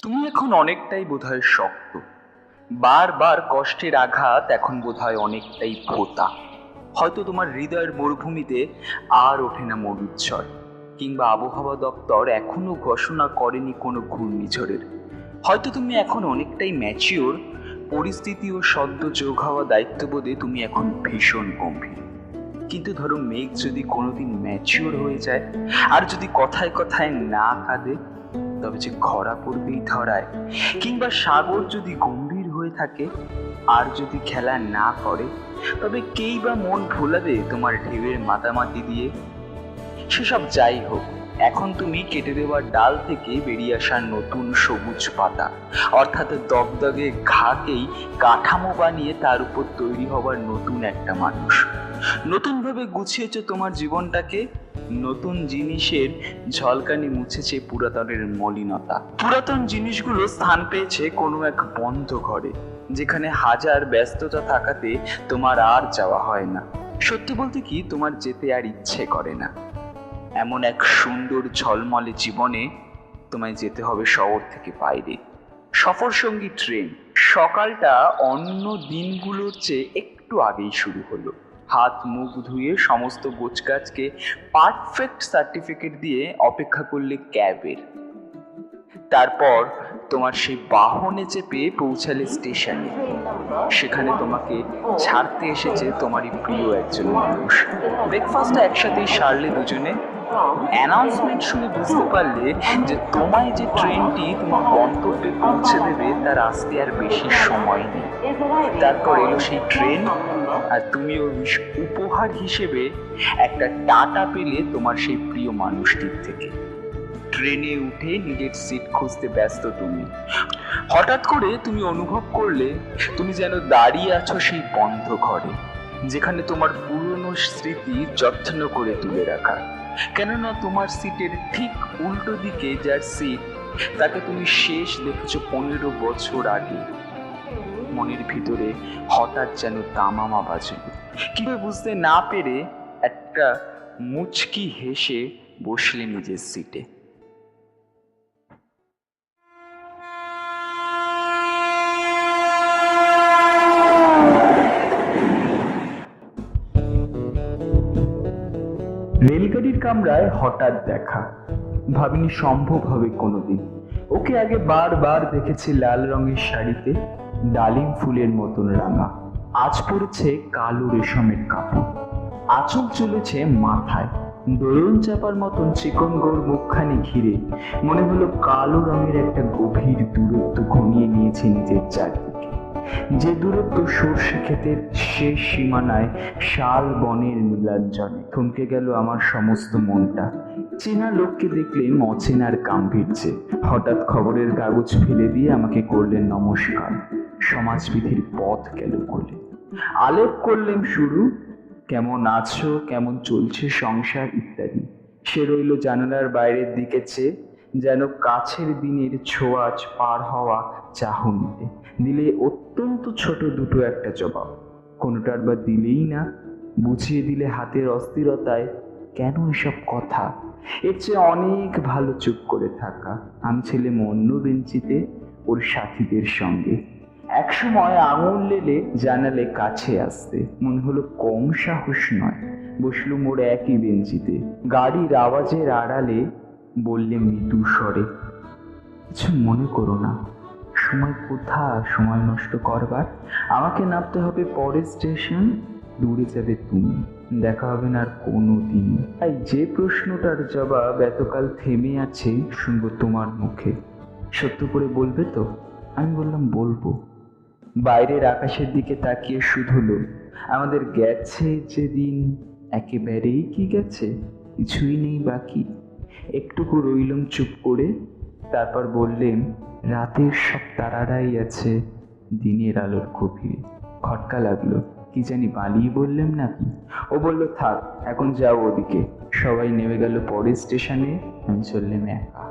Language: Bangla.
তুমি এখন অনেকটাই বোধহয় শক্ত, বারবার কষ্টের আঘাত এখন বোধহয় অনেকটাই ভোঁতা। হয়তো তোমার হৃদয়ের মরুভূমিতে আর ওঠে না মরুচ্ছর, কিংবা আবহাওয়া দপ্তর এখনো ঘোষণা করেনি কোনো ঘূর্ণিঝড়ের। হয়তো তুমি এখন অনেকটাই ম্যাচিওর, পরিস্থিতি ও সদ্য যোগ হওয়া দায়িত্ববোধে তুমি এখন ভীষণ গম্ভীর। কিন্তু ধরো মেঘ যদি কোনোদিন ম্যাচিওর হয়ে যায় আর যদি কথায় কথায় না কাঁদে, তবে যে খরা পড়বেই ধরায়। কিংবা সাগর যদি গম্ভীর হয়ে থাকে আর যদি খেলা না করে, তবে কেই বা মন ভোলাবে তোমার ঢেউয়ের মাতামাতি দিয়ে। সেসব যাই হোক, এখন তুমি কেটে দেওয়ার ডাল থেকে বেরিয়ে আসার নতুন সবুজ পাতা, অর্থাৎ দগদগে ঘাকেই কাঠামো বানিয়ে তার উপর তৈরি হবার নতুন একটা মানুষ। নতুনভাবে গুছিয়েছ তোমার জীবনটাকে, নতুন জিনিসের ঝলকানি মুছেছে পুরাতনের মলিনতা। পুরাতন জিনিসগুলো স্থান পেয়েছে কোনো এক বন্ধ ঘরে, যেখানে হাজার ব্যস্ততা থাকাতে তোমার আর যাওয়া হয় না। সত্যি বলতে কি, তোমার যেতে আর ইচ্ছে করে না। এমন এক সুন্দর ঝলমলে জীবনে তোমায় যেতে হবে শহর থেকে বাইরে। সফর সঙ্গী ট্রেন। সকালটা অন্য দিনগুলোর চেয়ে একটু আগেই শুরু হলো। হাত মুখ ধুয়ে সমস্ত গোছগাছকে পারফেক্ট সার্টিফিকেট দিয়ে অপেক্ষা করলে ক্যাবের। তারপর তোমার সেই বাহনে চেপে পৌঁছালে স্টেশনে। সেখানে তোমাকে ছাড়তে এসেছে তোমারই প্রিয় একজন মানুষ। ব্রেকফাস্টটা একসাথেই সারলে দুজনে। অ্যানাউন্সমেন্ট শুনে বুঝতে পারলে যে তোমায় যে ট্রেনটি তোমার গন্তব্যে পৌঁছে দেবে তার আসতে আর বেশি সময় নেই। তারপর এলো সেই ট্রেন, আর তুমিও উপহার হিসেবে একটা টাটা পেলে তোমার সেই প্রিয় মানুষটির থেকে। ট্রেনে উঠে নিজের সিট খুঁজতে ব্যস্ত তুমি। হঠাৎ করে তুমি অনুভব করলে তুমি যেন দাঁড়িয়ে আছো সেই বন্ধ ঘরে, যেখানে তোমার পুরনো স্মৃতি যত্ন করে তুলে রাখা। কেননা তোমার সিটের ঠিক উল্টো দিকে যার সিট, তাকে তুমি শেষ দেখেছো 15 বছর আগে। মনের ভিতরে হঠাৎ যেন তামামা বাজল। কিন্তু বুঝতে না পেরে একটা মুচকি হেসে বসলে নিজের সিটে। রেলগাড়ির কামরায় হঠাৎ দেখা, ভাবিনি সম্ভব হবে কোনোদিন। ওকে আগে বারবার দেখেছি লাল রঙের শাড়িতে, ডালিম ফুলের মতন রাঙা। আজ পড়েছে কালো রেশমের কাপড়, আঁচল চলেছে মাথায়, দোলন চাপার মতন চিকন গোর মুখখানি ঘিরে মনে হলো কালো রঙের একটা গভীর দূরত্ব ঘনিয়ে নিয়েছে নিজের চারদিকে। যে দূরত্ব সর্ষে ক্ষেতের শেষ সীমানায় শাল বনের নীলাঞ্জনে। থমকে গেল আমার সমস্ত মনটা। চেনা লোককে দেখলে অচেনার গাম্ভীর্যে। হঠাৎ খবরের কাগজ ফেলে দিয়ে আমাকে করলেন নমস্কার। সমাজবিধির পথ গেল বলে আলেপ করলেন শুরু, কেমন আছো, কেমন চলছে সংসার ইত্যাদি। সে রইল জানালার বাইরের দিকে চেয়ে, যেন কাছের দিনের ছোঁয়াচ পার হওয়া চাহনিতে। দিলে অত্যন্ত ছোট দুটো একটা জবাব, কোনোটার বা দিলেই না। বুঝিয়ে দিলে হাতের অস্থিরতায় কেন এসব কথা। এর চেয়ে অনেক ভালো চুপ করে থাকা। আমি ছিলাম অন্য বেঞ্চিতে ওর সাথীদের সঙ্গে। একসময় আঙুল লেলে জানালে কাছে আসতে, মনে হলো কম সাহস নয়। বসলুম ওর একই বেঞ্চিতে। গাড়ির আওয়াজের আড়ালে বললে মৃদু স্বরে, কিছু মনে করো না। সময় কোথা সময় নষ্ট করবার? আমাকে নামতে হবে পরের স্টেশন, দূরে যাবে তুমি, দেখা হবে না আর কোনো দিন। তাই যে প্রশ্নটার জবাব এতকাল থেমে আছে শুনবো তোমার মুখে। সত্য করে বলবে তো? আমি বললাম বলবো। বাইরের আকাশের দিকে তাকিয়ে শুধুলো, আমাদের গেছে যেদিন একেবারেই কি গেছে, কিছুই নেই বাকি। একটুকু রইলুম চুপ করে, তারপর বললেন, রাতের সব তারারাই আছে দিনের আলোর গভীরে। খটকা লাগলো, কি জানি বালিয়ে বললেন নাকি। ও বলল থাক, এখন যাও ওদিকে। সবাই নেমে গেল পরের স্টেশনে, আমি চললাম একা।